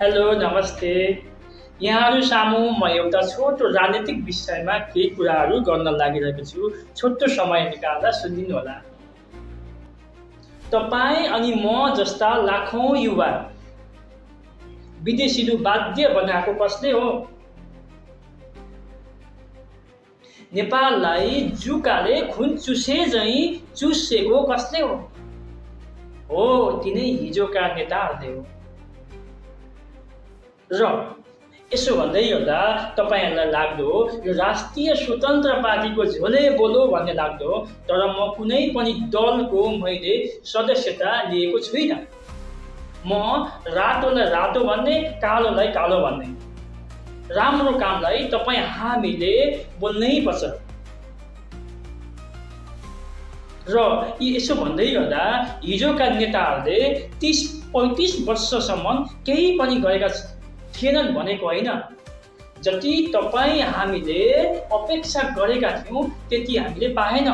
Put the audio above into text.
Hello, नमस्ते। यहाँहरू सामु म एउटा छोटो राजनीतिक विषयमा केही कुराहरू गर्न लागिरहेको छु। छोटो समय निकालेर सुनिदिनुहोला। तपाईँ अनि म जस्ता लाखौँ युवा विदेशीहरू बाध्य बनाएको कसले हो? नेपाललाई जुकाले खुन चुसे झैँ चुसेको कसले हो? हो, तिनै हिजोका नेताहरूले हो। र यसो भन्दै गर्दा तपाईँहरूलाई लाग्दो यो राष्ट्रिय स्वतन्त्र पार्टीको झोले बोलो भन्ने लाग्दो, तर म कुनै पनि दलको मैले सदस्यता लिएको छुइनँ। म रातोलाई रातो भन्ने, कालोलाई कालो भन्ने। राम्रो कामलाई तपाईँ हामीले बोल्नै पर्छ। र यसो भन्दै गर्दा हिजोका नेताहरूले 30-35 वर्षसम्म केही पनि गरेका थिएनन् भनेको होइन। जति तपाईँ हामीले अपेक्षा गरेका थियौँ त्यति हामीले पाएनौँ।